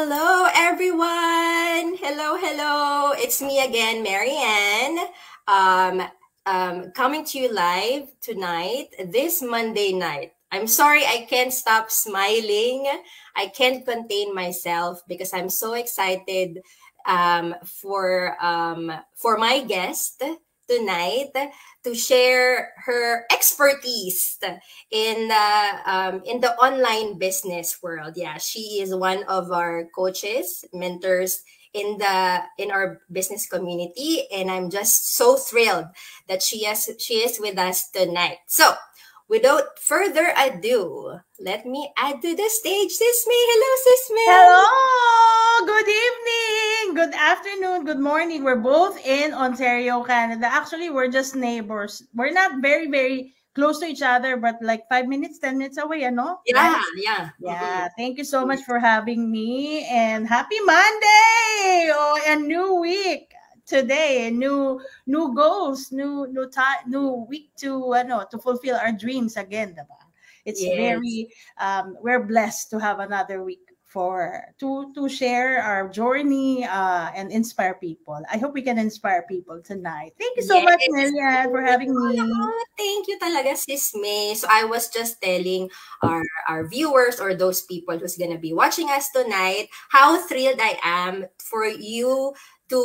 Hello, everyone. Hello. It's me again, Marianne. Um, Coming to you live tonight, this Monday night. I'm sorry I can't stop smiling. I can't contain myself because I'm so excited for my guest tonight to share her expertise in the online business world. Yeah, she is one of our coaches, mentors in our business community, and I'm just so thrilled that she is with us tonight. So, without further ado, let me add to the stage Sisme. Hello, Sisme. Hello! Good evening! Good afternoon! Good morning! We're both in Ontario, Canada. Actually, we're just neighbors. We're not very close to each other, but like 5 minutes, 10 minutes away, ano? Right? Yeah. Yeah. Thank you so much for having me and happy Monday! Oh, a new week today, new goals, new time, new week to fulfill our dreams again, diba? It's Yes. very we're blessed to have another week for to share our journey and inspire people. I hope we can inspire people tonight. Thank you so Yes. much, Marianne, for having me. Thank you talaga, Sis May. So I was just telling our viewers or those people who's gonna be watching us tonight how thrilled I am for you to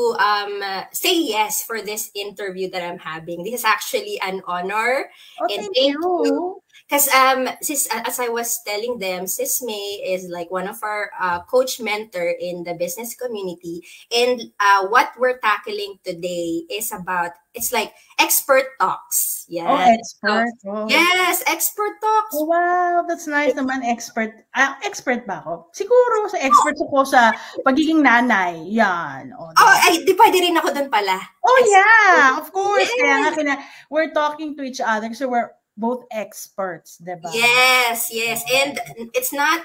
say yes for this interview that I'm having. This is actually an honor, Oh, and thank thank you. you. Because as I was telling them, Sis May is like one of our coach mentor in the business community, and what we're tackling today is about it's like expert talks. Oh, Yes. So, expert. Oh. yes, expert talks. Oh, wow, that's nice naman, expert. Expert ba ako? Siguro sa expert ako sa pagiging nanay. Yan. O, Oh, diba? ay, di pwede rin ako dun pala. Oh, Expert. yeah, of course. Kaya nga Yes. we're talking to each other so we're both experts, diba? Yes. And it's not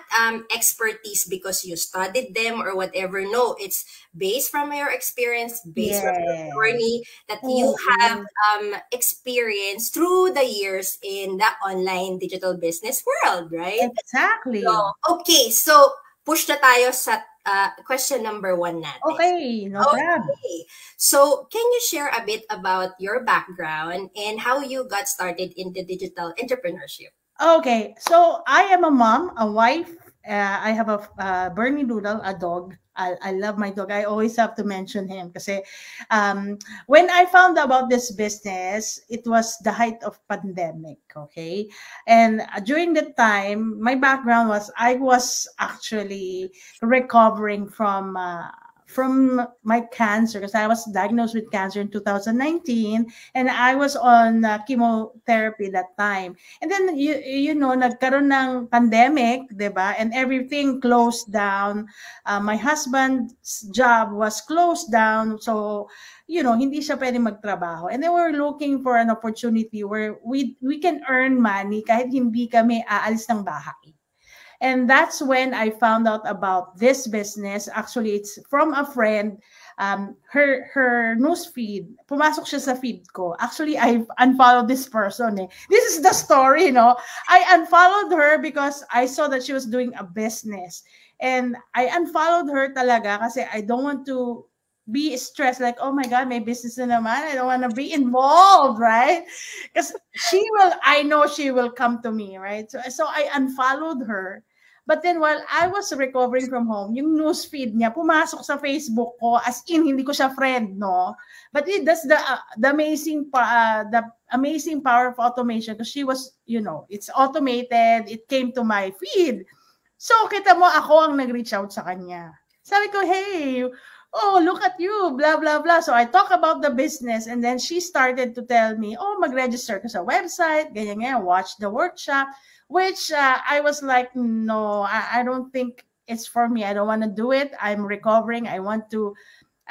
expertise because you studied them or whatever. No, it's based from your experience, based from your Yes. journey that you have Oo. experienced through the years in the online digital business world, right? Exactly. So, okay. So, push na tayo sa question number one natin. Okay, no problem. Okay. So, can you share a bit about your background and how you got started into digital entrepreneurship? Okay, so I am a mom, a wife. I have a Bernie Doodle, a dog. I love my dog. I always have to mention him because when I found out about this business, it was the height of pandemic. Okay, and during that time, my background was I was actually recovering from my cancer because I was diagnosed with cancer in 2019, and I was on chemotherapy that time. And then you know nagkaroon ng pandemic, 'di ba? And everything closed down. My husband's job was closed down. So, hindi siya pwedeng magtrabaho. And then we're looking for an opportunity where we can earn money kahit hindi kami aalis ng bahay. And that's when I found out about this business. Actually, it's from a friend. Her news feed, pumasok siya sa feed ko. Actually, I unfollowed this person. This is the story, I unfollowed her because I saw that she was doing a business. And I unfollowed her talaga kasi I don't want to be stressed like, oh my God, may business na naman. I don't want to be involved, right? Because I know she will come to me, right? So I unfollowed her. But then while I was recovering from home, yung newsfeed niya pumasok sa Facebook ko as in hindi ko siya friend, no? But that's the amazing power of automation because she was, it's automated, it came to my feed. So kita mo ako ang nag-reach out sa kanya. Sabi ko, hey, oh, look at you, blah, blah, blah. So I talk about the business and then she started to tell me, oh, mag-register ka sa website, ganyan, watch the workshop, which I was like, no, I don't think it's for me. I don't want to do it. I'm recovering. I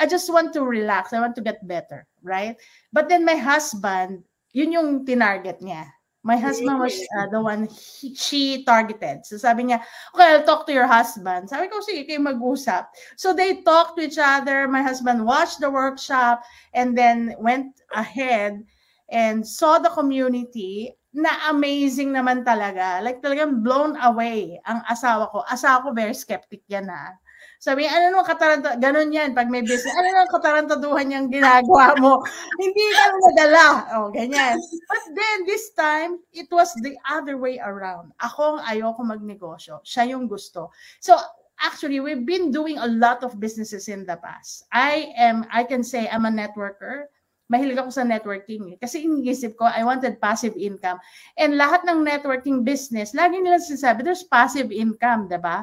just want to relax. I want to get better, right? But then my husband, yun yung tinarget niya. My husband was the one she targeted. So sabi niya, okay, I'll talk to your husband. Sabi ko, sige, kayo mag-usap. So they talked to each other. My husband watched the workshop and then went ahead and saw the community na amazing naman talaga. Like talagang blown away ang asawa ko. Asawa ko very skeptic yan Sabi, ano nung kataranta, ganun yan, pag may business, ano nung katarantaduhan yung ginagawa mo? Hindi ka madala. O, ganyan. But then, this time, it was the other way around. Ako ang ayoko magnegosyo. Siya yung gusto. So, actually, we've been doing a lot of businesses in the past. I can say I'm a networker. Mahilig ako sa networking. Kasi iniisip ko, I wanted passive income. And lahat ng networking business, lagi nila sinasabi, there's passive income, diba?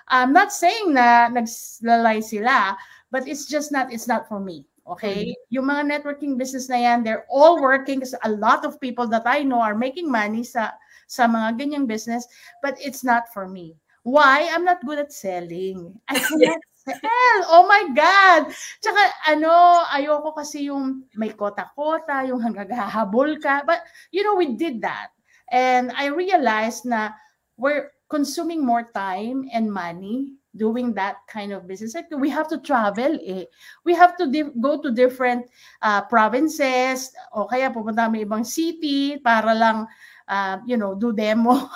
I'm not saying na naglalay sila, but it's not for me. Okay? Yung mga networking business na yan, they're all working kasi a lot of people that I know are making money sa mga ganyang business, but it's not for me. Why? I'm not good at selling. I cannot sell. Oh my God! Tsaka ayoko kasi yung may kota-kota, yung hanggahabol ka. But, we did that. And I realized na we're consuming more time and money doing that kind of business. Like, we have to travel we have to go to different provinces o kaya pupunta kami ibang city para lang do demo.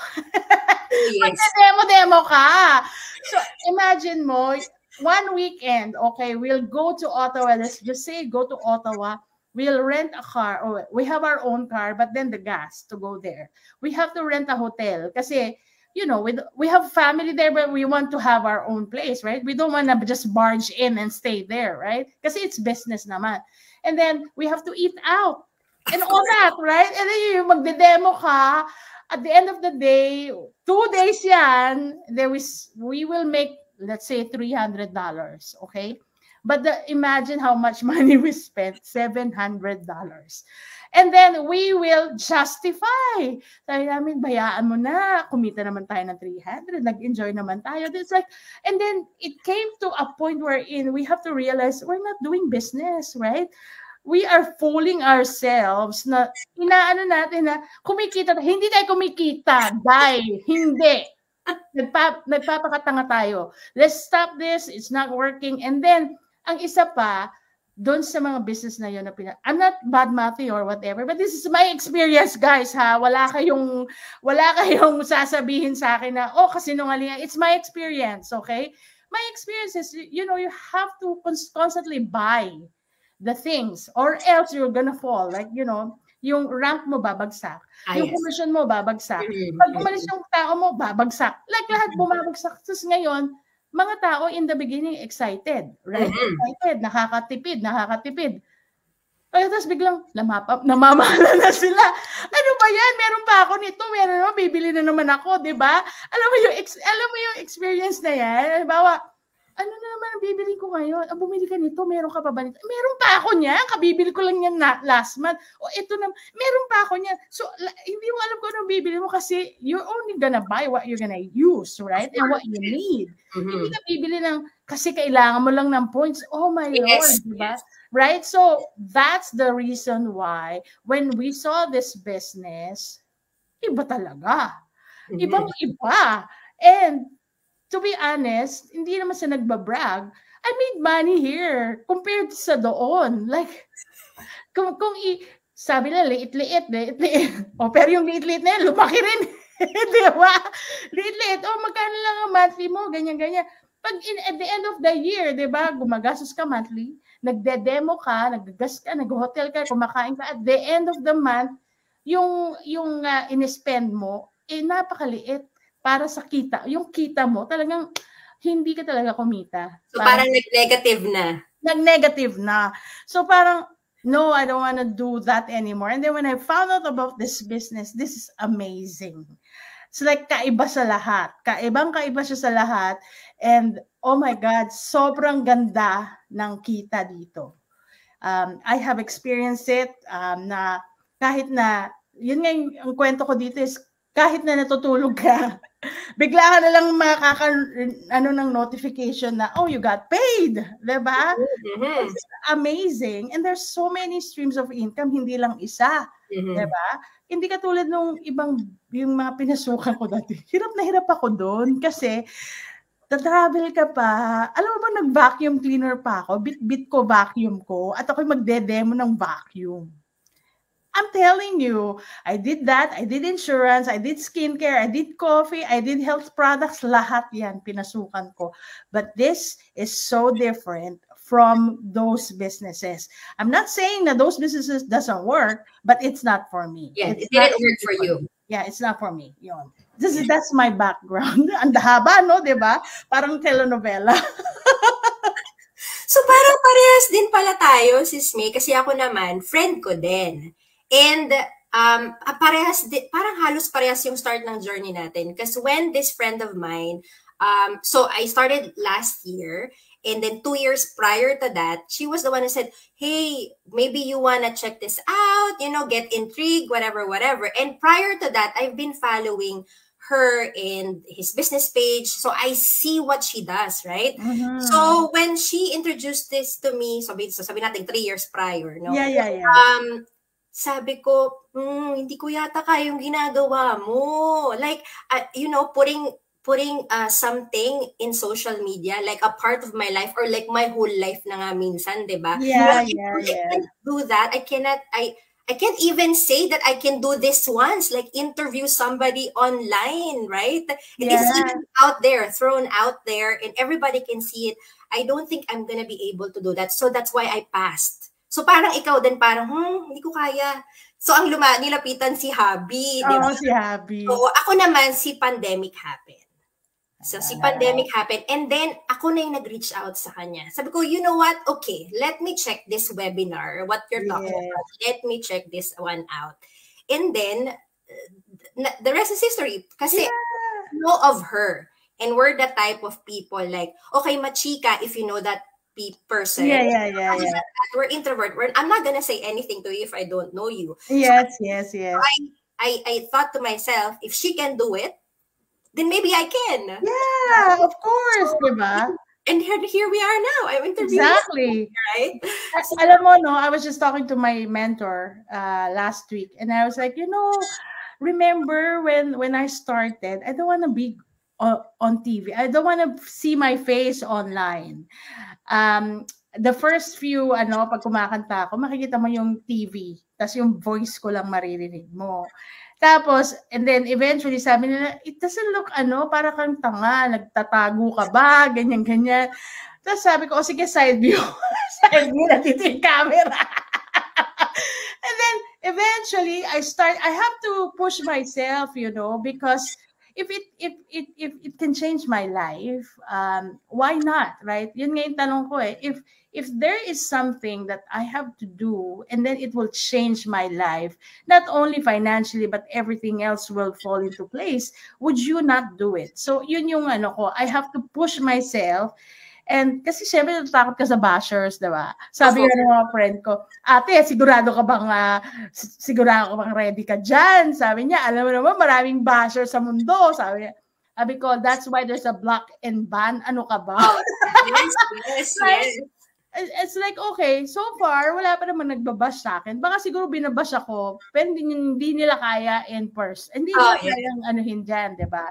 Yes. Demo ka. So imagine mo, one weekend, okay, we'll go to Ottawa. Let's just say go to Ottawa. We'll rent a car, or we have our own car, but then the gas to go there. We have to rent a hotel kasi we have family there, but we want to have our own place, right? We don't want to just barge in and stay there, right? Kasi it's business naman. And then we have to eat out and all that, right? And then yung magde-demo ka, at the end of the day, 2 days yan, then we will make, let's say, $300, okay? But imagine how much money we spent, $700. And then we will justify. Sabi namin, bayaan mo na, kumita naman tayo ng 300, nag-enjoy naman tayo. It's like, and then it came to a point wherein we have to realize we're not doing business, right? We are fooling ourselves na inaano natin na kumikita. Hindi tayo kumikita, dahil hindi. Nagpapakatanga tayo. Let's stop this. It's not working. And then, ang isa pa, doon sa mga business na yun, I'm not bad-mouthing or whatever, but this is my experience, guys, ha? Wala kayong sasabihin sa akin na, kasinungalingan. It's my experience, okay? My experience is, you have to constantly buy the things or else you're gonna fall. Like, yung rank mo babagsak. Yung commission mo babagsak. Pag umalis yung tao mo, babagsak. Like, lahat bumabagsak. Tapos ngayon, mga tao in the beginning excited, right? Excited, nakakatipid. Tapos biglang namamahala na sila. Ano ba yan? Meron pa ako nito, bibili na naman ako, di ba? Alam mo yung experience na yan? Halimbawa, ano na naman ang bibili ko ngayon? Bumili ka nito, meron ka pa ba nito? Meron pa ako niyan, kabibili ko lang yan last month. Ito na, meron pa ako niyan. So, hindi mo alam kung anong bibili mo kasi you're only gonna buy what you're gonna use, right? And what you need. Hindi ka bibili kasi kailangan mo lang ng points. Oh my Lord, diba? Right? So, that's the reason why when we saw this business, iba talaga. Ibang-iba. And to be honest, hindi naman siya nagbabrag. I made money here compared sa doon. Like, sabi na, liit-liit. Pero yung liit-liit na yan, lumaki rin. Di ba? Liit-liit. Magkano lang ang monthly mo? Ganyan-ganyan. Pag at the end of the year, di ba, gumagastos ka monthly, nagde-demo ka, naggagas ka, nag-hotel ka, kumakain ka, at the end of the month, yung in-spend mo, napakaliit. Para sa kita, yung kita mo, talagang hindi ka talaga kumita. So parang nag-negative na. Nag-negative na. So parang, no, I don't want to do that anymore. And then when I found out about this business, this is amazing. It's like kaiba sa lahat. Kaibang-kaiba siya sa lahat. And oh my God, sobrang ganda ng kita dito. I have experienced it na kahit na, yun nga yung kwento ko dito is kahit na natutulog ka, bigla ka na lang ng notification na, you got paid, diba? It's amazing. And there's so many streams of income, hindi lang isa, diba? Hindi katulad nung yung mga pinasukan ko dati. Hirap na hirap ako doon kasi travel ka pa. Alam mo ba, nag-vacuum cleaner pa ako, bit-bit ko vacuum ko, at ako'y magde-demo ng vacuum. I'm telling you, I did that. I did insurance. I did skincare. I did coffee. I did health products. Lahat yan, pinasukan ko. But this is so different from those businesses. I'm not saying that those businesses doesn't work, but it's not for me. Yeah, It's it didn't not work for you. Yeah, it's not for me. Yun. That's my background. Ang haba, no? Diba? Parang telenovela. So, parang parehas din pala tayo, Sis May, kasi ako naman, friend ko din. And, parang halos parehas yung start ng journey natin. Because when this friend of mine, so I started last year, and then 2 years prior to that, she was the one who said, hey, maybe you wanna check this out, get intrigued, whatever. And prior to that, I've been following her in his business page. So I see what she does, right? Mhm. So when she introduced this to me, sabi natin 3 years prior, no? Yeah. Sabi ko, hindi ko yata kaya yung ginagawa mo. Like, putting something in social media, like a part of my life or like my whole life na nga minsan, diba? Yeah. I can't do that. I can't even say that I can do this once, like interview somebody online, right? It is even out there, thrown out there, and everybody can see it. I don't think I'm gonna be able to do that. So that's why I passed. So parang ikaw din parang, hindi ko kaya. So ang nilapitan si Habi, di ba? Si Habi. So ako naman, si pandemic happened. So si pandemic happened, and then ako na yung nag-reach out sa kanya. Sabi ko, you know what? Okay, let me check this webinar, what you're talking about. Let me check this one out. And then, the rest is history. Kasi I know of her. And we're the type of people like, okay, machika if you know that person. Yeah. We're introvert. I'm not gonna say anything to you if I don't know you. Yes. So I thought to myself, if she can do it, then maybe I can. Yeah, of course, diba? And here we are now. I'm interviewing. Exactly. Right? Alam mo, no, I was just talking to my mentor last week, and I was like, remember when I started, I don't want to be on TV. I don't want to see my face online. The first few, pag kumakanta ako, makikita mo yung TV, tas yung voice ko lang maririnig mo. Tapos, and then eventually sabi nila, it doesn't look para kang tanga, nagtatago ka ba, ganyan. Tapos sabi ko, sige, side view. Side view, nandito yung camera. And then, eventually, I have to push myself, because if it can change my life, why not, right? Yun nga yung tanong ko if there is something that I have to do and then it will change my life, not only financially but everything else will fall into place, would you not do it? So yun yung ko, I have to push myself. And kasi syempre natakot ka sa bashers, diba? Sabi nga ng mga friend ko, ate, sigurado ka bang ready ka dyan? Sabi niya, alam mo naman, maraming bashers sa mundo. Sabi ko, that's why there's a block and ban. Ano ka ba? Yes. It's like, okay, so far, wala pa naman nagbabash sa akin. Baka siguro binabash ako, pero hindi nila kaya in person. Hindi nila kayang anuhin dyan, diba?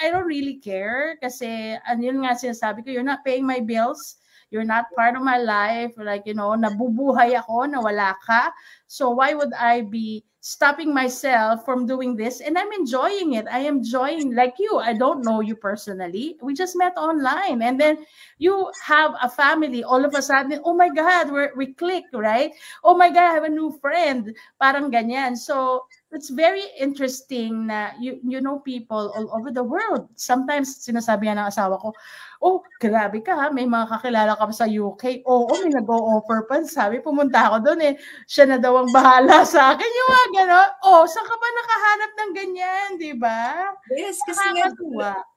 I don't really care kasi yun nga sinasabi ko, you're not paying my bills, you're not part of my life, like, nabubuhay ako, nawala ka. So why would I be stopping myself from doing this? And I'm enjoying it. I am enjoying, like you, I don't know you personally. We just met online. And then you have a family. All of a sudden, oh my God, we click, right? Oh my God, I have a new friend. Parang ganyan. So it's very interesting na you know people all over the world. Sometimes sinasabi ng asawa ko, oh, grabe ka ha, may mga kakilala ka sa UK. Oo, may nag-o-offer pa. Sabi, pumunta ako doon siya na daw ang bahala sa akin. Yung mga gano'n. Oh, saan ka ba nakahanap ng ganyan, di ba? Yes, kasi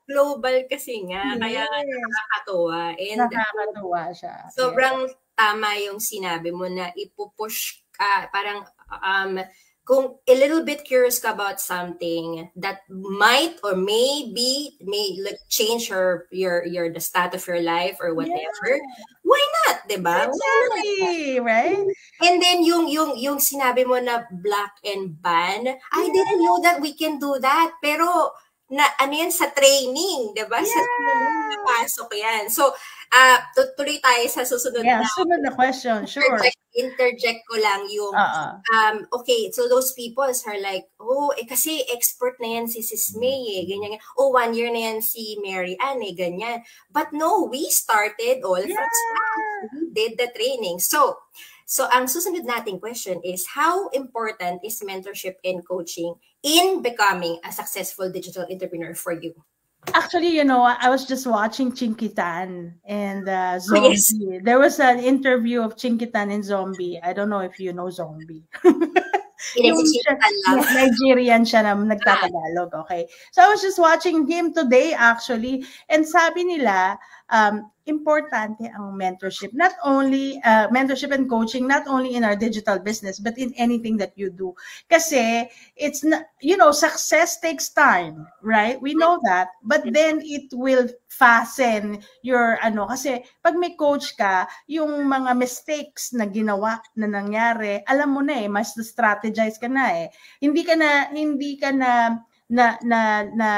global kasi nga. Yes. Kaya nakakatuwa. And nakakatuwa siya. Sobrang tama yung sinabi mo na ipupush ka, parang kung a little bit curious ka about something that might or may like change the stat of your life or whatever, why not, diba? Exactly, right? And then yung sinabi mo na block and ban, I didn't know that we can do that. Pero na ano yan sa training, 'di ba? Sa training Yeah. napasok yan. So, tuloy tayo sa susunod Yeah, na sunod na question. Sure. interject ko lang yung okay, so those people are like, oh, kasi expert na yan si Sis May ganyan. Oh, 1 year na yan si Mary Ann ganyan. But no, we started all from scratch. We did the training. So ang susunod nating question is, how important is mentorship and coaching in becoming a successful digital entrepreneur for you? Actually, you know, I was just watching Chinkitan and Zombie. Yes. There was an interview of Chinkitan and Zombie. I don't know if you know Zombie. Yung Nigerian siya na nagtatagalog, okay? So I was just watching him today actually, and sabi nila, importante ang mentorship. Not only mentorship and coaching, not only in our digital business, but in anything that you do. Kasi it's not, you know, success takes time, right? We know that, but then it will fasten your kasi pag may coach ka, yung mga mistakes na ginawa na nangyari, alam mo na mas strategize ka na hindi ka na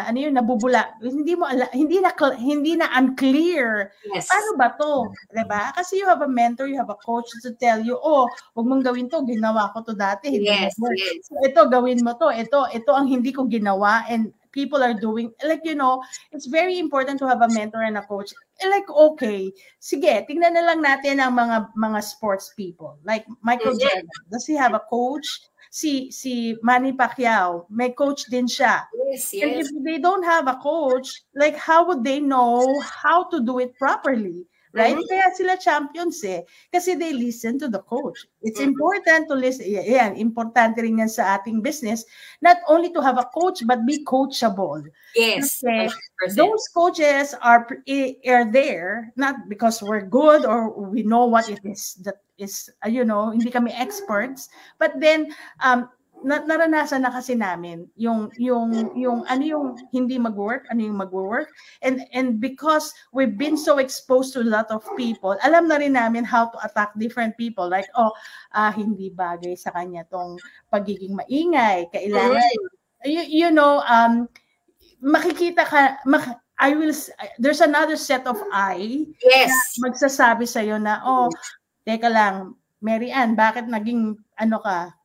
ano yun, nabubula, hindi na unclear. Yes. Paano ba to? Diba? Kasi you have a mentor, you have a coach to tell you, oh, huwag mong gawin to, ginawa ko to dati, hindi mo work. Yes. So ito, gawin mo to, ito ang hindi ko ginawa, and people are doing, like, you know, it's very important to have a mentor and a coach. Like, okay, sige, tingnan na lang natin ang mga sports people. Like Michael Jordan, does he have a coach? Si Manny Pacquiao, may coach din siya. Yes. And if they don't have a coach, like, how would they know how to do it properly? Right? Kaya sila champions kasi they listen to the coach. It's important to listen. Yeah, importante rin yan sa ating business, not only to have a coach, but be coachable. Yes. Kasi those coaches are there, not because we're good or we know what it is that is, you know, hindi kami experts, but then naranasan na kasi namin yung ano yung hindi mag-work, ano yung mag-work, and because we've been so exposed to a lot of people, alam na rin namin how to attack different people, like hindi bagay sa kanya tong pagiging maingay, kailangan you know, makikita ka, there's another set of eye na magsasabi sa'yo na, teka lang, Mary Ann, bakit naging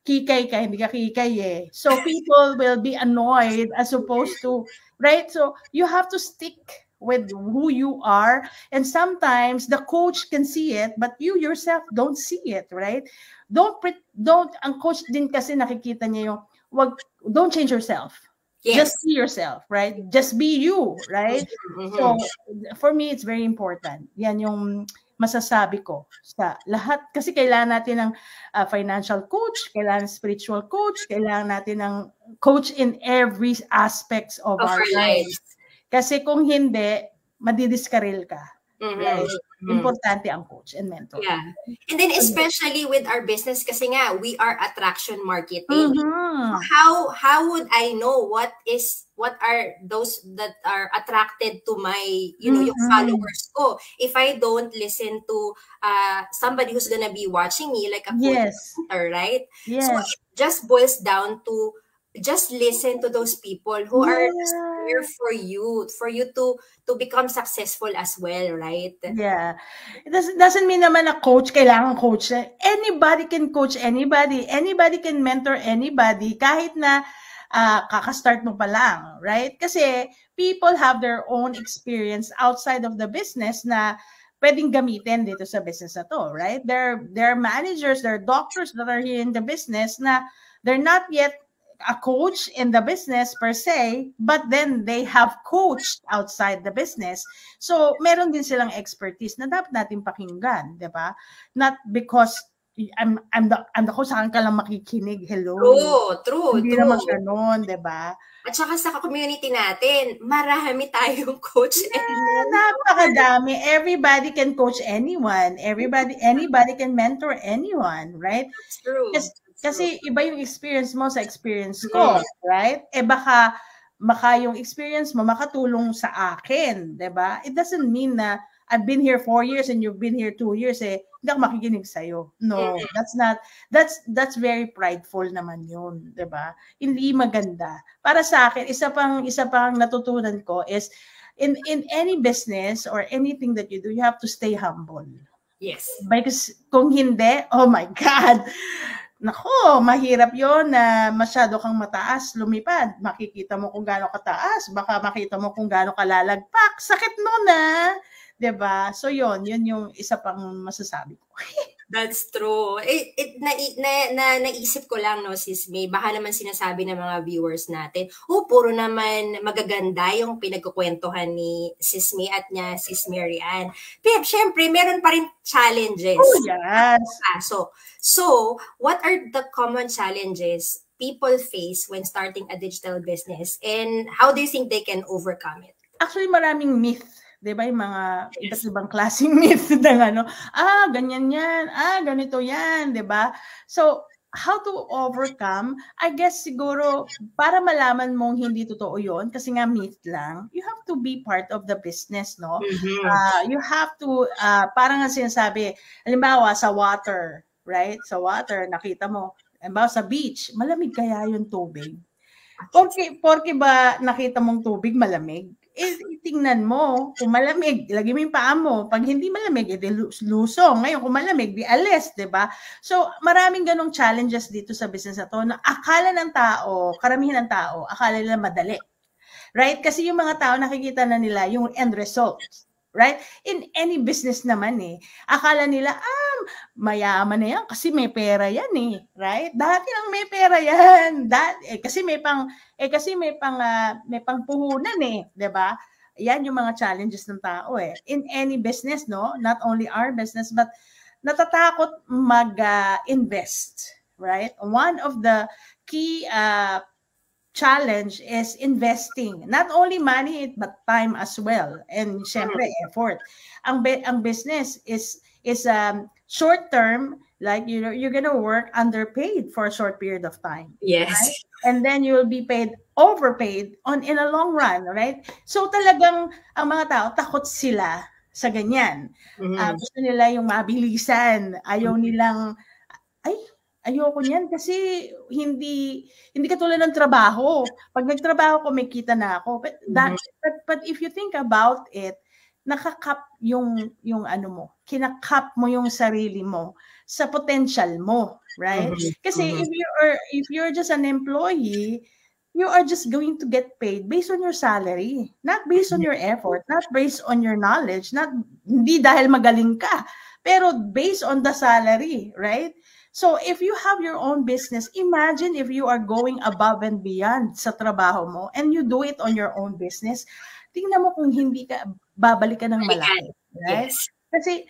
kikay ka, hindi ka kikay So people will be annoyed as opposed to, right? So you have to stick with who you are, and sometimes the coach can see it, but you yourself don't see it, right? Ang coach din kasi nakikita niya yung, don't change yourself. Yes. Just be yourself, right? Just be you, right? So for me, it's very important. Yan yung masasabi ko sa lahat. Kasi kailangan natin ng financial coach, kailangan spiritual coach, kailangan natin ng coach in every aspects of our lives. Kasi kung hindi, madidiskaril ka. Right? Importante ang coach and mentor. Yeah. And then especially with our business, kasi nga, we are attraction marketing. How would I know what are those that are attracted to my, you know, yung followers ko, if I don't listen to somebody who's gonna be watching me, like a coach mentor, right? Yes. So it just boils down to just listen to those people who are there for you to become successful as well, right? Yeah. It doesn't mean naman na coach, kailangan coach. Anybody can coach anybody. Anybody can mentor anybody, kahit na kaka-start mo pa lang, right? Kasi people have their own experience outside of the business na pwedeng gamitin dito sa business na to, right? There are managers, there are doctors that are here in the business na they're not yet a coach in the business per se, but then they have coached outside the business. So, meron din silang expertise na dapat natin pakinggan, di ba? Not because I'm the coach, saan ka lang makikinig. Hello. True. Hindi naman ganun, di ba? At saka sa community natin, marami tayong coach. Napakadami. Everybody can coach anyone. Anybody can mentor anyone, right? That's true. Kasi iba yung experience mo sa experience ko, right? Baka yung experience mo makatulong sa akin, 'di ba? It doesn't mean na I've been here 4 years and you've been here 2 years, hindi ako makikinig sa'yo. No, that's very prideful naman yun, 'di ba? Hindi maganda. Para sa akin, isa pang natutunan ko is in any business or anything that you do, you have to stay humble. Yes. Because kung hindi, oh my God, nako, mahirap yon na masyado kang mataas, lumipad. Makikita mo kung gaano kataas, baka makita mo kung gaano kalalagpak. Sakit nun na, 'di ba? So yun yung isa pang masasabi ko. That's true. Naisip ko lang, no, Sis May, baka naman sinasabi ng mga viewers natin, puro naman magaganda yung pinagkukwentuhan ni Sis May at niya, Sis Mary Ann. Pero syempre, meron pa rin challenges. Oh, yes. So, what are the common challenges people face when starting a digital business, and how do you think they can overcome it? Actually, maraming myth. 'Di ba, yung mga iba't ibang klaseng myth ng ganyan yan, ganito yan, 'di ba? So, how to overcome, I guess siguro, para malaman mong hindi totoo yon kasi nga myth lang, you have to be part of the business, no? You have to, parang nga sinasabi, halimbawa sa water, right? Sa water, nakita mo, halimbawa sa beach, malamig kaya yung tubig? Porke ba nakita mong tubig malamig? Tingnan mo, kung malamig, ilagay mo yung paa mo. Pag hindi malamig, lusong. Ngayon, kung malamig, di alis, di ba? So, maraming ganong challenges dito sa business na to na akala ng tao, karamihan ng tao, akala nila madali. Right? Kasi yung mga tao, nakikita na nila yung end result. Right? In any business naman akala nila, mayaman na yan kasi may pera yan right? Dati lang may pera yan. Kasi may pangpuhunan 'di ba? Yan yung mga challenges ng tao In any business, no? Not only our business, but natatakot mag-invest, right? One of the key challenge is investing. Not only money, but time as well. And syempre, effort. Ang business is short term, like you're gonna work underpaid for a short period of time. Yes. Right? And then you will be paid overpaid in a long run, right? So talagang ang mga tao, takot sila sa ganyan. Gusto nila yung mabilisan. Ayaw nilang, ayoko niyan kasi hindi katulad ng trabaho. Pag nagtrabaho ko, may kita na ako. But if you think about it, nakakap yung mo, kinakap mo yung sarili mo sa potential mo, right? Kasi if you're just an employee, you are just going to get paid based on your salary, not based on your effort, not based on your knowledge, hindi dahil magaling ka, pero based on the salary, right? So if you have your own business, imagine if you are going above and beyond sa trabaho mo and you do it on your own business, tingnan mo kung hindi ka, babalik ka ng malaki. Right? Yes. Kasi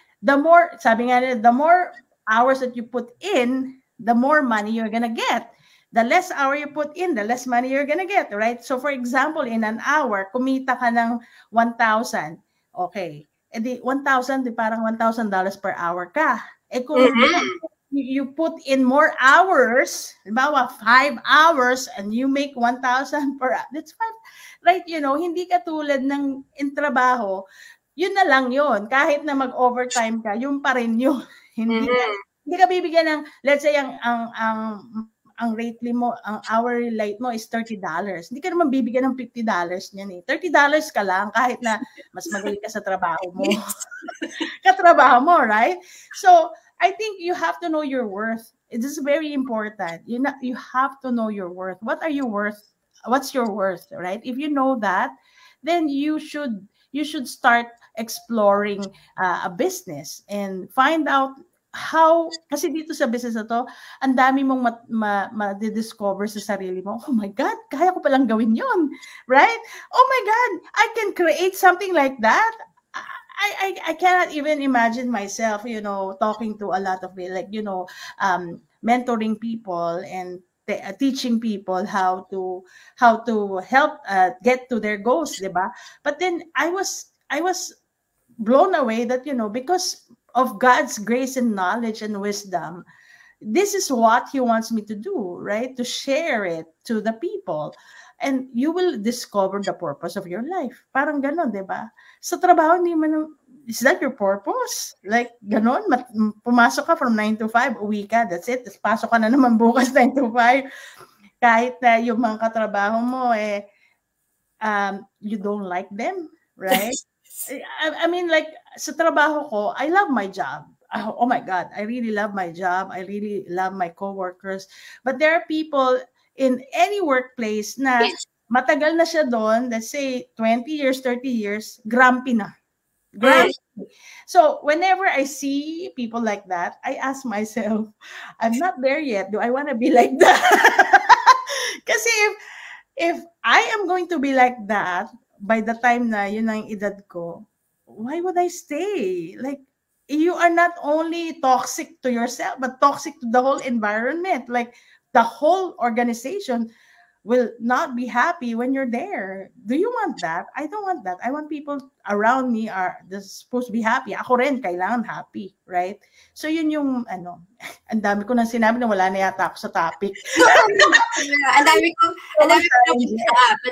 sabi nga nila, the more hours that you put in, the more money you're gonna get. The less hour you put in, the less money you're gonna get, right? So for example, in an hour, kumita ka ng 1,000. Okay. Di 1,000, di parang $1,000 per hour ka. Kung you put in more hours, halimbawa 5 hours, and you make 1,000 per hour, that's fine. Right, hindi ka tulad ng trabaho, yun na lang yun. Kahit na mag-overtime ka, yun pa rin yun. Hindi ka bibigyan ng, let's say, ang rate mo, ang hourly rate mo is $30. Hindi ka naman bibigyan ng $50 niyan $30 ka lang kahit na mas magaling ka sa trabaho mo. Katrabaho mo, right? So, I think you have to know your worth. It is very important. You have to know your worth. What are you worth? What's your worth, right? If you know that, then you should start exploring a business and find out how, kasi dito sa business na to, ang dami mong ma-discover sa sarili mo. Oh my God, kaya ko palang gawin yun, right? Oh my God, I can create something like that. I cannot even imagine myself, talking to a lot of mentoring people and teaching people how to help get to their goals, diba? But then I was blown away that because of God's grace and knowledge and wisdom, this is what He wants me to do, right? To share it to the people. and you will discover the purpose of your life. Parang ganon, di ba? Sa trabaho, hindi man, is that your purpose? Like, ganon, pumasok ka from 9 to 5, uwi ka, that's it. Tapos pasok ka na naman bukas 9 to 5. Kahit na yung mga katrabaho mo, you don't like them, right? I mean, like, sa trabaho ko, I love my job. Oh my God, I really love my job. I really love my coworkers. But there are people in any workplace na matagal na siya doon, let's say 20 years, 30 years, grumpy na. Grumpy. So whenever I see people like that, I ask myself, I'm not there yet. Do I want to be like that? Kasi if I am going to be like that, by the time na yun ang edad ko, why would I stay? Like, you are not only toxic to yourself, but toxic to the whole environment. Like, the whole organization will not be happy when you're there. Do you want that? I don't want that. I want people around me are supposed to be happy. Ako rin, kailangan happy, right? So yun yung, ang dami ko nang sinabi na wala na yata ako sa topic. Ang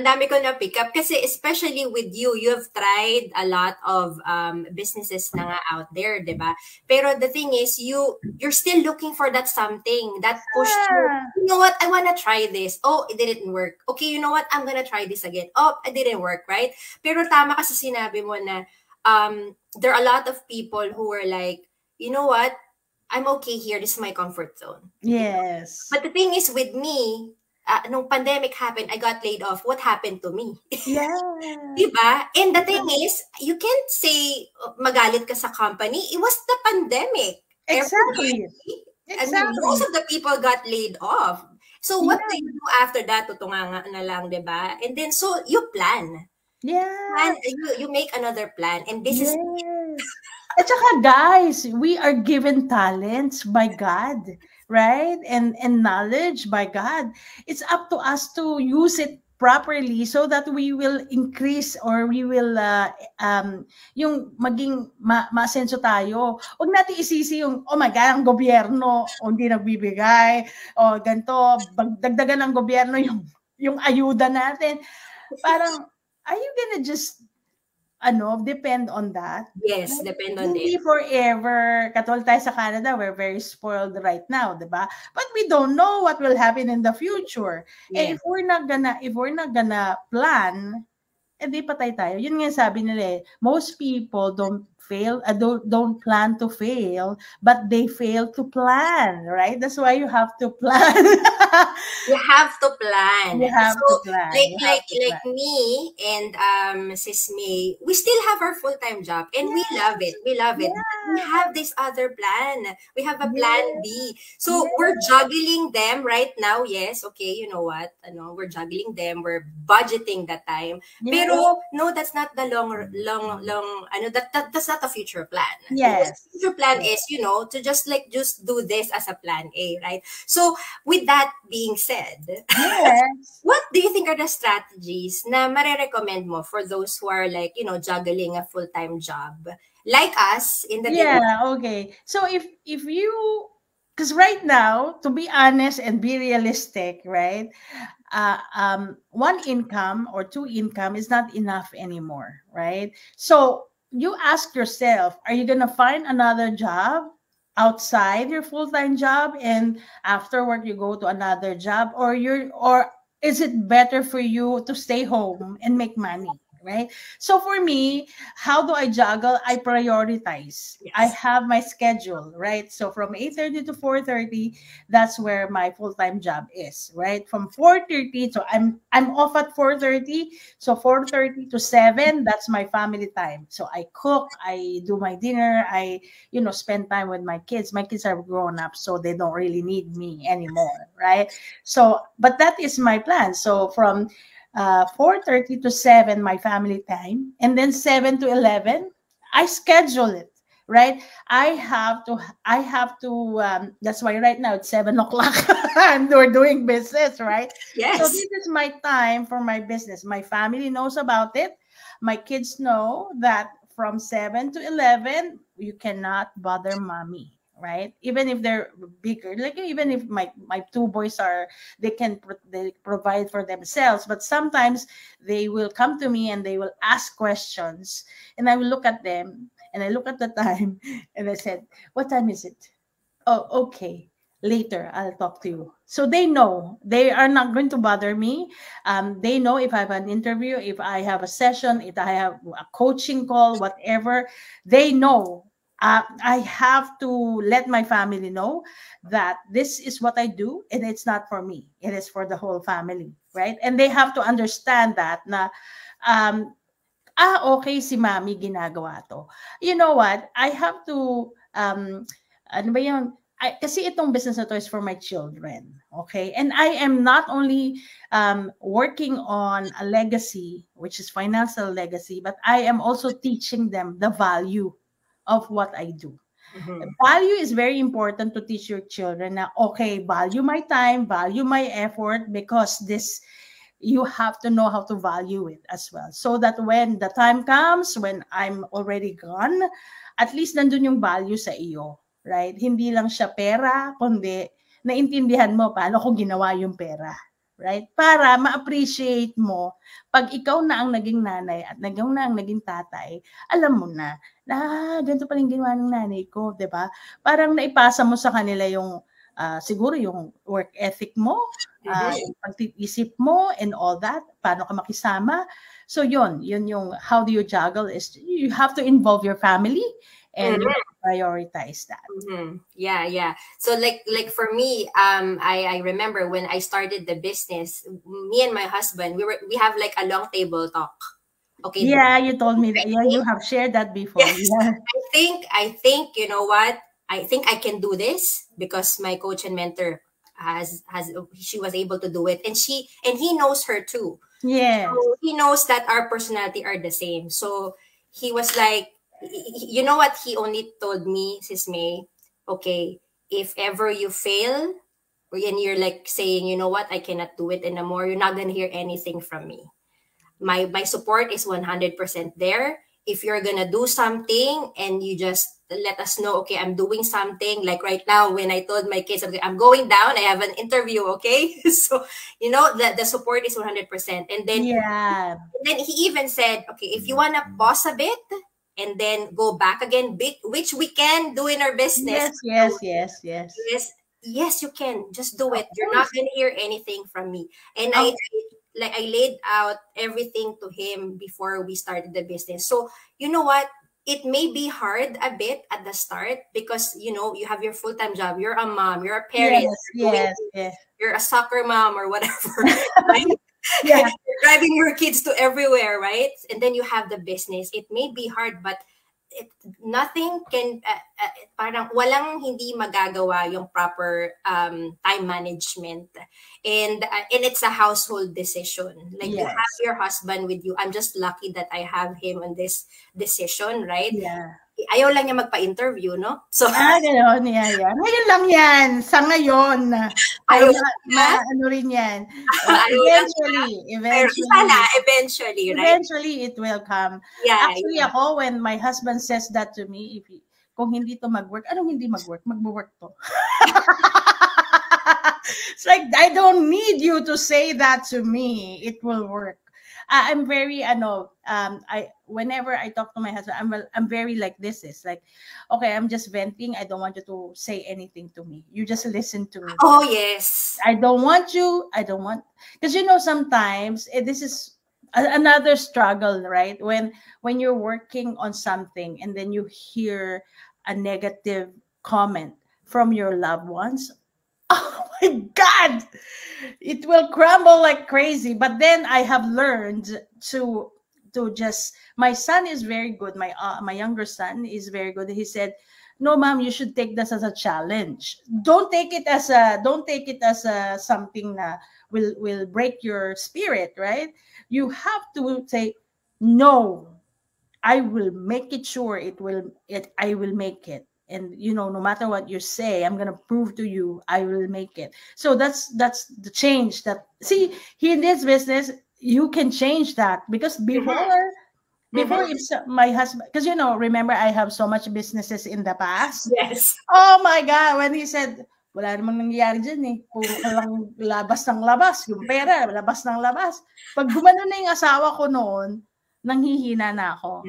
dami ko na pick up kasi especially with you have tried a lot of businesses na nga out there, diba? Pero the thing is, you're still looking for that something that pushed you know what, I wanna try this. Oh, it didn't work. Okay, you know what, I'm gonna try this again. Oh, it didn't work, right? Pero tama ka sa sinabi mo na there are a lot of people who were like, you know what, I'm okay here. This is my comfort zone. Yes. But the thing is with me, nung pandemic happened, I got laid off. What happened to me? Yeah. Diba? And the thing is, you can't say magalit ka sa company. It was the pandemic. Exactly. I mean, most of the people got laid off. So what do you do after that? Tutunganga na lang, diba? And then, so you plan. Yeah. You make another plan. And this is At saka guys, we are given talents by God, right? And knowledge by God. It's up to us to use it properly so that we will increase or we will yung maging masenso tayo. Huwag natin isisi yung, oh my God, ang gobyerno hindi nagbibigay, o ganito, dagdagan ng gobyerno yung ayuda natin. Parang, are you gonna just depend on that? Yes, depend on it. Hindi forever. Katulad tayo sa Canada, we're very spoiled right now, diba? But we don't know what will happen in the future. Yeah. If we're not gonna plan, di patay tayo. Yun nga sabi nila most people don't plan to fail, but they fail to plan, right? That's why you have to plan. You have to plan. You have to plan. Like me and Sis May, we still have our full-time job and we love it. We love it. We have this other plan. We have a plan B. So we're juggling them right now. Yes, okay, you know what? We're juggling them. We're budgeting that time. Pero no, that's not the long that's not a future plan. Yes. The future plan is, to just do this as a plan A, right? So with that being said, what do you think are the strategies na marerecommend mo for those who are juggling a full-time job like us in the okay. So if you, because right now, to be honest and be realistic, right, one income or two income is not enough anymore, right? So you ask yourself, are you gonna find another job outside your full-time job, and after work you go to another job, or is it better for you to stay home and make money, right? So for me, how do I juggle? I prioritize. Yes. I have my schedule, right? So from 8:30 to 4:30, that's where my full-time job is, right? From 4:30, so I'm off at 4:30. So 4:30 to 7, that's my family time. So I cook, I do my dinner, I spend time with my kids. My kids are grown up, so they don't really need me anymore, right? So, but that is my plan. So from 4:30 to 7, my family time, and then 7 to 11, I schedule it, right? I have to, that's why right now it's 7 o'clock and we're doing business, right? Yes. So this is my time for my business. My family knows about it. My kids know that from 7 to 11, you cannot bother mommy, right? Even if they're bigger, like even if my two boys are, they provide for themselves, but sometimes they will come to me and they will ask questions, and I will look at them and I look at the time and I said, what time is it? Oh, okay. Later, I'll talk to you. So they know they are not going to bother me. They know if I have an interview, if I have a session, if I have a coaching call, whatever, they know. I have to let my family know that this is what I do and it's not for me. It is for the whole family, right? And they have to understand that na, um, okay, si mami ginagawa to. You know what? I have to, ano ba yun? Kasi itong business na to is for my children. Okay? And I am not only working on a legacy, which is financial legacy, but I am also teaching them the value of what I do. Value is very important to teach your children na, okay, value my time, value my effort, because this, you have to know how to value it as well. So that when the time comes, when I'm already gone, at least nandun yung value sa iyo, right? Hindi lang siya pera, kundi naintindihan mo paano ko ginawa yung pera, right? Para ma-appreciate mo, pag ikaw na ang naging nanay at ikaw na ang naging tatay, alam mo na, ganito pa rin ginawa ng nanay ko, di ba? Parang naipasa mo sa kanila yung, siguro yung work ethic mo, yung pag-iisip mo and all that, paano ka makisama. So yun yung how do you juggle is you have to involve your family and you have to prioritize that. Yeah. So like for me, I remember when I started the business, me and my husband, we have like a long table talk. Okay. Yeah, you told me that. Yeah, you have shared that before. Yes. Yeah. I think, you know what? I think I can do this because my coach and mentor she was able to do it, and he knows her too. Yeah. So he knows that our personality are the same. So he was like, you know what? He only told me, Sis May, okay, if ever you fail, and you're like saying, you know what, I cannot do it anymore, you're not gonna hear anything from me. My support is 100% there. If you're gonna do something and you just let us know, okay, I'm doing something. Like right now, when I told my kids, okay, I'm going down, I have an interview, okay? So, you know, the support is 100%. And then, then he even said, okay, if you wanna pause a bit and then go back again, which we can do in our business. Yes, you can. Just do it. You're not gonna hear anything from me. And I laid out everything to him before we started the business. So, you know what? It may be hard a bit at the start because, you know, you have your full-time job. You're a mom. You're a parent. Yes. You're a soccer mom or whatever. Right? Yeah. You're driving your kids to everywhere, right? And then you have the business. It may be hard, but nothing can, parang walang hindi magagawa yung proper time management. And it's a household decision. Like you have your husband with you. I'm just lucky that I have him on this decision, right? Yeah. Ayaw lang niya magpa-interview, no? So, gano'n, yeah. Ngayon lang yan, sa ngayon. Ayaw ano rin yan. Eventually, right? Eventually, it will come. Yeah, actually, ako, when my husband says that to me, kung hindi to mag-work, anong hindi mag-work? Mag-work to. It's like, I don't need you to say that to me. It will work. I'm very, whenever I talk to my husband, I'm very like this. It's like, okay, I'm just venting. I don't want you to say anything to me. You just listen to me. Oh, yes. I don't want, because you know, sometimes this is another struggle, right? When you're working on something and then you hear a negative comment from your loved ones, oh my God, it will crumble like crazy. But then I have learned to just, my son is very good. My younger son is very good. He said, no, mom, you should take this as a challenge. Don't take it as something that will break your spirit, right? You have to say, no, I will make it sure I will make it. And, you know, no matter what you say, I'm going to prove to you, I will make it. So that's the change that, see, in this business, you can change that because before Before, if my husband, because remember, I have so much businesses in the past. Yes. Oh my God, when he said, wala namang nangyayari dyan eh. Puro ka lang labas ng labas. Yung pera, labas ng labas. Pag gumano na yung asawa ko noon, nanghihina na ako.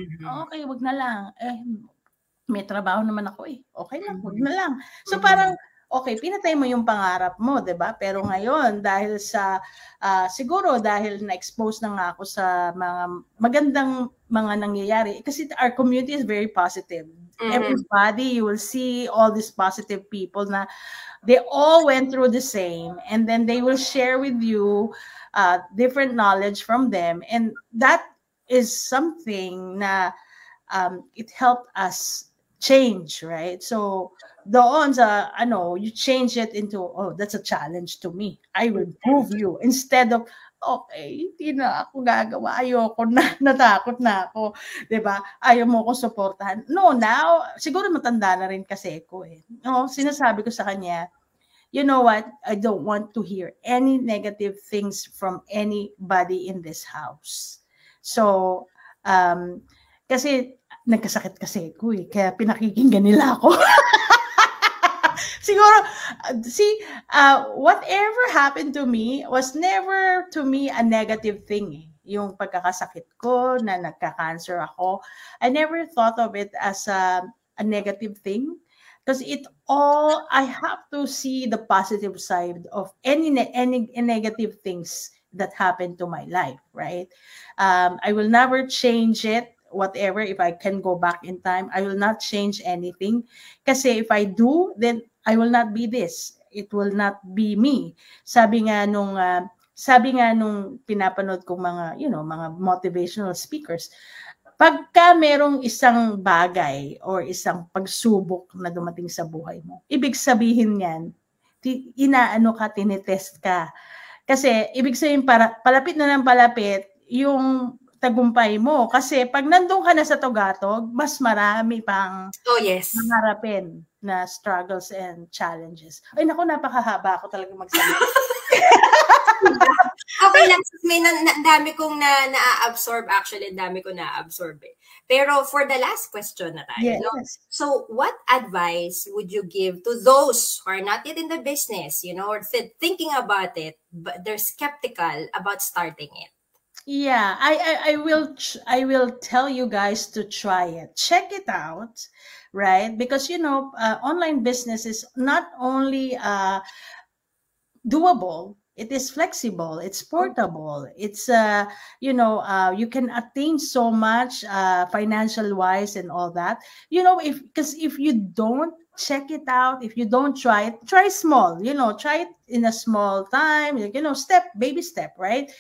Okay, wag na lang. May trabaho naman ako eh. Okay lang, wag na lang. So parang, okay, pinatay mo yung pangarap mo, 'di ba? Pero ngayon, dahil sa, siguro dahil na-expose na nga ako sa mga magandang mga nangyayari, kasi our community is very positive. Everybody, you will see all these positive people na they all went through the same, and then they will share with you different knowledge from them, and that is something na it helped us change, right? So doon sa you change it into, oh, that's a challenge to me. I will prove you, instead of, okay, hindi na ako gagawa, ayoko na, natakot na ako, 'di ba? Ayaw mo ko suportahan. No, now siguro matanda na rin kasi ko eh. No, sinasabi ko sa kanya, you know what? I don't want to hear any negative things from anybody in this house. So, kasi nagkasakit kasi ko eh, kaya pinakikinggan nila ako. Siguro, whatever happened to me was never to me a negative thing eh. Yung pagkakasakit ko na nagka-cancer ako, I never thought of it as a negative thing. Because I have to see the positive side of any negative things that happen to my life, right? I will never change it, whatever. If I can go back in time, I will not change anything. Kasi if I do, then I will not be this. It will not be me. Sabi nga nung pinapanood kong mga, mga motivational speakers, pagka merong isang bagay or isang pagsubok na dumating sa buhay mo, ibig sabihin yan, tinitest ka. Kasi ibig sabihin, palapit na ng palapit yung tagumpay mo. Kasi pag nandun ka na sa tugatog, mas marami pang maharapin na struggles and challenges. Ay naku, napakahaba ako talaga magsalita. Okay lang, may dami kong na-absorb, actually, dami ko na-absorb eh. Pero for the last question na tayo, yes. No? So what advice would you give to those who are not yet in the business, or thinking about it, but they're skeptical about starting it? Yeah, I will tell you guys to try it. Check it out, right? Because online business is not only doable, it is flexible, it's portable, it's you can attain so much financial wise and all that, because if you don't check it out, if you don't try it, try small, try it in a small time, baby step, right?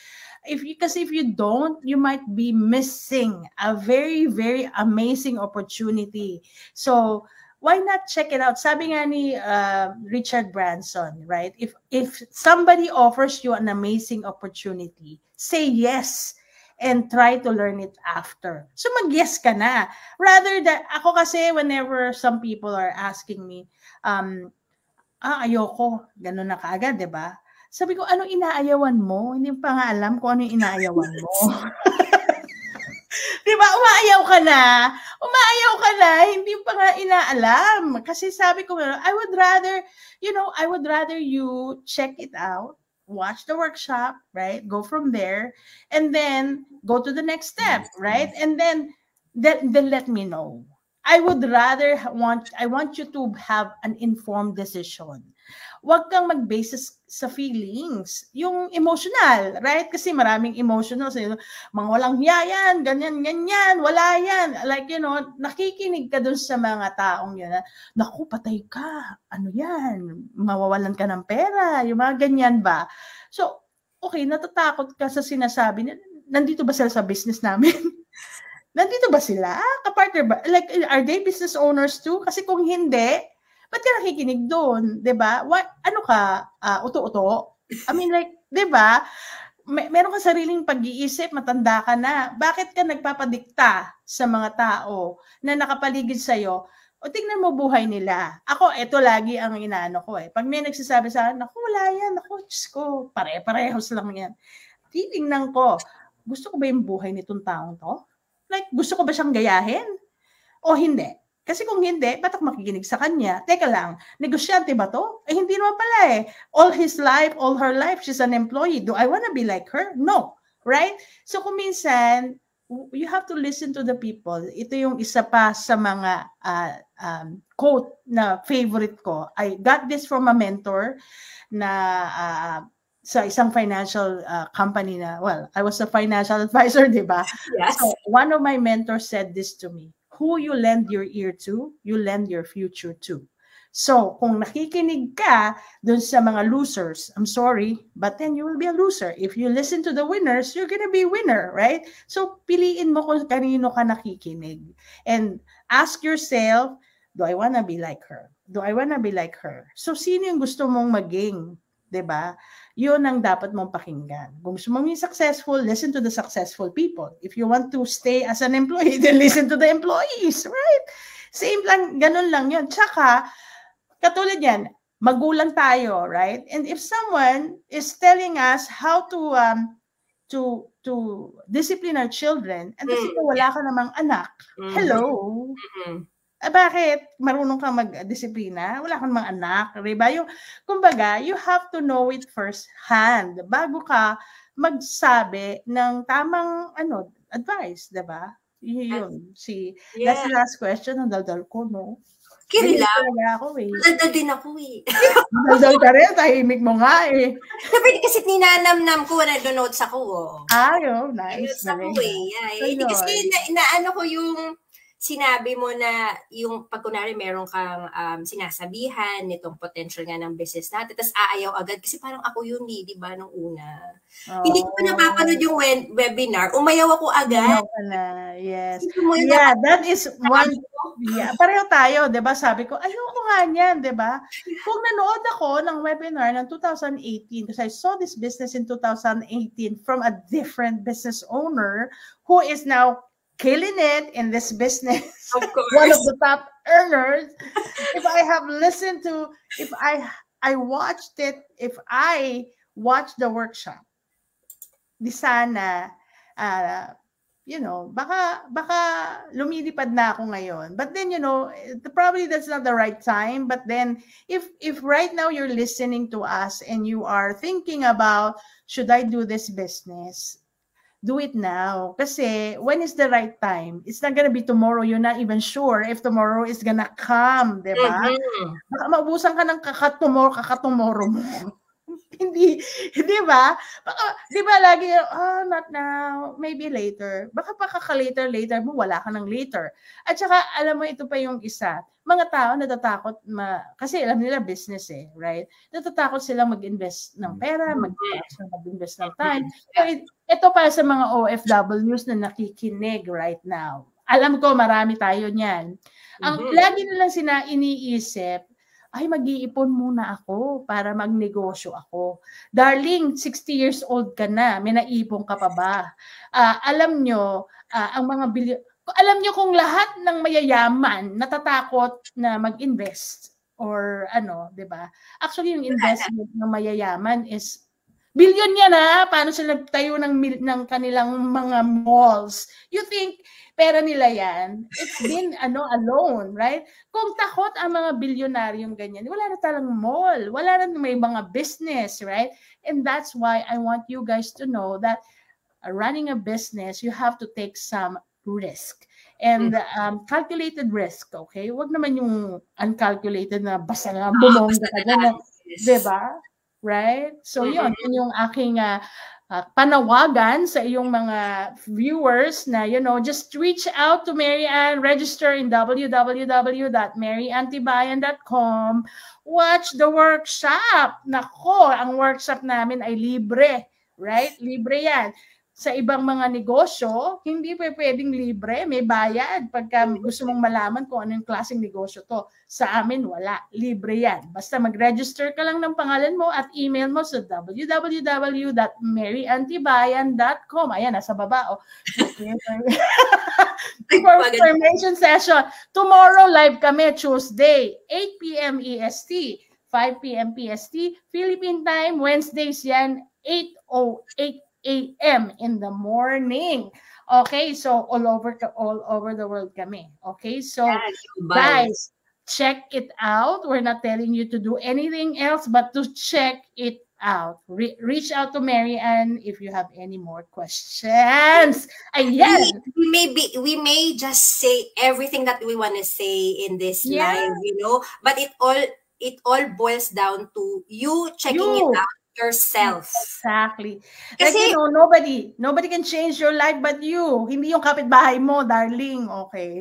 If you don't, you might be missing a very, very amazing opportunity. So why not check it out? Sabi nga ni Richard Branson, right? If somebody offers you an amazing opportunity, say yes and try to learn it after. So mag-yes ka na. Rather than, ako kasi whenever some people are asking me, ayoko, ganun na kaagad, di ba? Sabi ko, anong inaayawan mo? Hindi pa nga alam kung ano yung inaayawan mo. Diba, umaayaw ka na, hindi pa nga inaalam. Kasi sabi ko, I would rather you check it out, watch the workshop, right? Go from there, and then go to the next step, right? And then let me know. I want you to have an informed decision. Huwag kang mag-base sa feelings. Yung emotional, right? Kasi maraming emotional. Mga walang hiya yan, ganyan, wala yan. Like, nakikinig ka dun sa mga taong yun. Naku, patay ka. Ano yan? Mawawalan ka ng pera. Yung mga ganyan ba? So, okay, natatakot ka sa sinasabi. Nandito ba sila sa business namin? Nandito ba sila? Kapartner ba? Like, are they business owners too? Kasi kung hindi, ba't ka nakikinig doon? Diba? Ano ka? Uto-uto? I mean, like, diba? Meron ka sariling pag-iisip, matanda ka na. Bakit ka nagpapadikta sa mga tao na nakapaligid sa'yo? O tingnan mo buhay nila. Ako, ito lagi ang inaano ko eh. Pag may nagsasabi sa akin, naku, wala yan. Naku, Diyos ko, pare-parehos lang yan. Titingnan ko, gusto ko ba yung buhay nitong taong to? Like, gusto ko ba siyang gayahin? O hindi? Kasi kung hindi, ba't ako makikinig sa kanya? Teka lang, negosyante ba to? Eh, hindi naman pala eh. All his life, all her life, she's an employee. Do I wanna be like her? No. Right? So kung minsan, you have to listen to the people. Ito yung isa pa sa mga quote na favorite ko. I got this from a mentor na sa isang financial company na, well, I was a financial advisor, di ba? Yes. So one of my mentors said this to me: who you lend your ear to, you lend your future to. So, kung nakikinig ka dun sa mga losers, I'm sorry, but then you will be a loser. If you listen to the winners, you're gonna be a winner, right? So, piliin mo kung kanino ka nakikinig. And ask yourself, do I wanna be like her? Do I wanna be like her? So, sino yung gusto mong maging? Diba? Yun ang dapat mong pakinggan. Kung gusto mong maging successful, listen to the successful people. If you want to stay as an employee, then listen to the employees, right? Same lang, ganun lang yun. Tsaka, katulad yan, magulang tayo, right? And if someone is telling us how to discipline our children, and kasi wala ka namang anak, hello? Bakit? Marunong kang mag-disiplina? Wala kang mga anak, diba? Yung, kumbaga, you have to know it first hand bago ka magsabi ng tamang advice, diba? Yun. That's the last question. Ang daldal ko, no? Kiri lang. Ako, eh. Daldal din ako, eh. Daldal ka rin. Tahimik mo nga, eh. Sabi, kasi ninanamnam ko, nag-notes ako, oh. Nice. Notes ako, eh. Yeah, kasi inaano ko yung sinabi mo na yung pag kunwari meron kang sinasabihan nitong potential nga ng business natin, tapos aayaw agad kasi parang ako yun di ba nung una. Hindi ko pa napapanood yung webinar, umayaw ako agad. Yes. Yeah, that is one. Yeah, pareho tayo, 'di ba? Sabi ko, ayoko nga niyan, 'di ba? Kung nanood ako ng webinar ng 2018 because I saw this business in 2018 from a different business owner who is now killing it in this business. Of course. One of the top earners. If I have listened to, if I watched it, if I watched the workshop, di sana, baka lumilipad na ako ngayon. But then, probably that's not the right time. But then, if right now you're listening to us and you are thinking about, should I do this business? Do it now. Kasi when is the right time? It's not gonna be tomorrow. You're not even sure if tomorrow is gonna come, di ba? Baka maubusan ka ng kakatomorrow mo. Hindi, di ba? Baka, di ba lagi, not now, maybe later. Baka later mo, wala ka ng later. At saka, alam mo, ito pa yung isa. Mga tao natatakot, kasi alam nila business right? Natatakot silang mag-invest ng pera, mag-invest ng time. So, ito pa sa mga OFWs na nakikinig right now. Alam ko, marami tayo niyan. Ang lagi nilang iniisip, ay mag-iipon muna ako para magnegosyo ako. Darling, 60 years old ka na, may naipon ka pa ba? Alam nyo, alam nyo kung lahat ng mayayaman natatakot na mag-invest or di ba? Actually, yung investment ng mayayaman is billion yan paano sila tayo ng kanilang mga malls. You think pera nila yan? It's been alone, right? Kung takot ang mga bilyonaryong ganyan, wala na talang mall, wala na may mga business, right? And that's why I want you guys to know that running a business, you have to take some risk. And calculated risk, okay? Huwag naman yung uncalculated na basta nga bumongga ka dyan, diba? Right? So yun yung aking panawagan sa iyong mga viewers na, just reach out to Mary Ann, register in www.maryanntibayan.com, watch the workshop. Nako, ang workshop namin ay libre, right? Libre yan. Sa ibang mga negosyo, hindi pwedeng libre, may bayad pagka gusto mong malaman kung anong klaseng negosyo to. Sa amin, wala. Libre yan. Basta mag-register ka lang ng pangalan mo at email mo sa www.maryanntibayan.com. Ayan, nasa baba. For information session. Tomorrow, live kami, Tuesday, 8 p.m. EST, 5 p.m. PST, Philippine time, Wednesdays yan, 8:08 a.m. in the morning. Okay, so all over the world kami. Okay, so Yeah, global. guys, check it out. We're not telling you to do anything else but to check it out. Reach out to Mary Ann if you have any more questions. Ayan. We may just say everything that we want to say in this Yeah. live, but it all boils down to you checking it You. out yourself. Exactly. Like, Kasi nobody can change your life but you. Hindi yung kapitbahay mo, darling. Okay?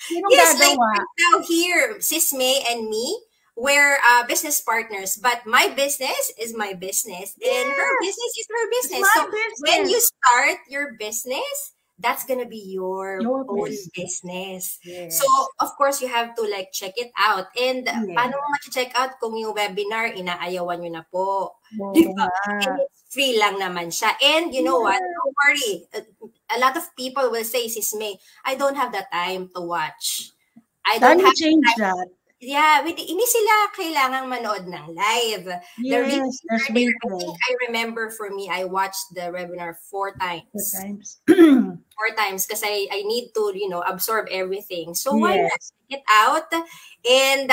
Sinong yes, like gagawa? right now here, Sis May and me, we're business partners, but my business is my business and her Yes. business is her It's business. my So when you business. start your business, that's gonna be your Your own business. business. Yes. So of course you have to like check it out. And paano Yes. mo check out kung yung webinar inaayawan nyo na po? Oo Di ba? nga. And it's free lang naman siya. And you know what? Yeah. Don't worry. A lot of people will say, Sis May, I don't have the time to watch. I don't Can you have change that? Yeah, hindi sila kailangang manood ng live. The reason Yes, there's earlier, I replay. think I remember for me, I watched the webinar 4 times. 4 times. 4 times kasi I need to, absorb everything. So why not Yes. check it out? And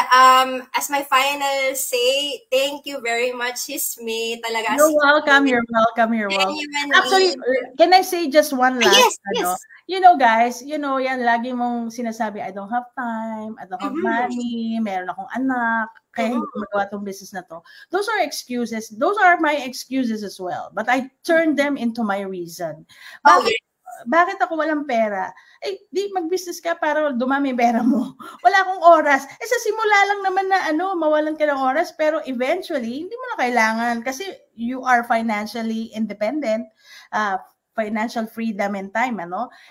as my final say, thank you very much, Sis May. Talaga, You're welcome. You're welcome. You're welcome. genuinely. Actually, can I say just one last? Yes. Guys, yan lagi mong sinasabi, I don't have time, I don't have money, meron akong anak, kaya hindi ko magawa tong business na to. Those are excuses. Those are my excuses as well. But I turn them into my reason. Bakit ako walang pera? Di mag-business ka para dumami pera mo. Wala akong oras. Sa simula lang naman na mawalan ka ng oras, pero eventually, hindi mo na kailangan kasi you are financially independent, financial freedom and time,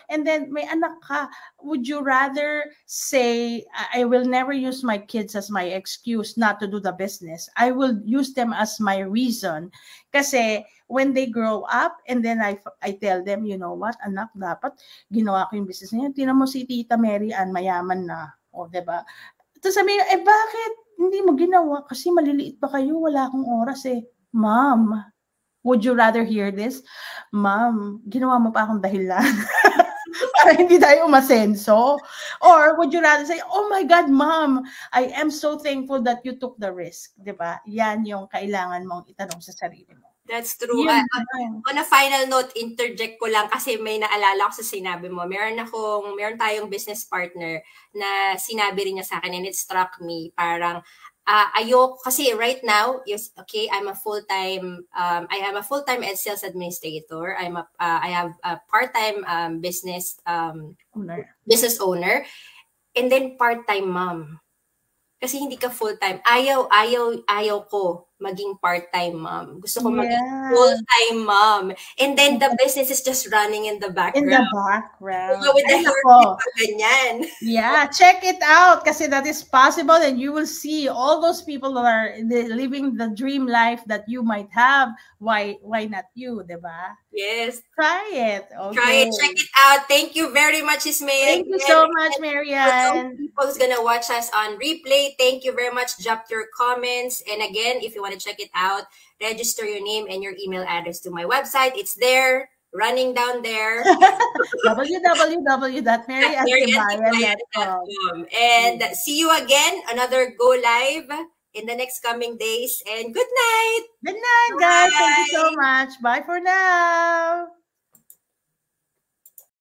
And then may anak ka, would you rather say, I will never use my kids as my excuse not to do the business. I will use them as my reason. Kasi when they grow up and then I tell them, you know what, anak, dapat ginawa ko yung business niya. Tingnan mo si Tita Mary Ann, mayaman na. O, diba? Tapos sabihin, bakit hindi mo ginawa? Kasi maliliit pa kayo, wala akong oras Ma'am, would you rather hear this? Ma'am, ginawa mo pa akong dahilan. Para hindi tayo umasenso. Or would you rather say, oh my God, Mom, I am so thankful that you took the risk. Diba? Yan yung kailangan mong itanong sa sarili mo. That's true. On a final note, interject ko lang kasi may naalala ko sa sinabi mo. Meron tayong business partner na sinabi rin niya sa akin and it struck me. Parang, kasi right now, I'm a full-time, I am a full-time sales administrator. I have a part-time business owner, and then part-time mom. Kasi hindi ka full-time. Ayaw ko maging part-time mom. Gusto ko maging full-time mom. And then the business is just running in the background. In the background. With the ganyan. Yeah, check it out kasi that is possible and you will see all those people that are living the dream life that you might have. Why not you, diba? Yes. Try it. Okay. Try it. Check it out. Thank you very much, Ismael. Thank you so much, Mary Ann. For those people who's gonna watch us on replay, thank you very much. Drop your comments. And again, if you want to check it out, register your name and your email address to my website. It's there, running down there. www.maryantibayan.com. And see you again, another Go Live in the next coming days. And good night. Good night, guys. Thank you so much. Bye for now.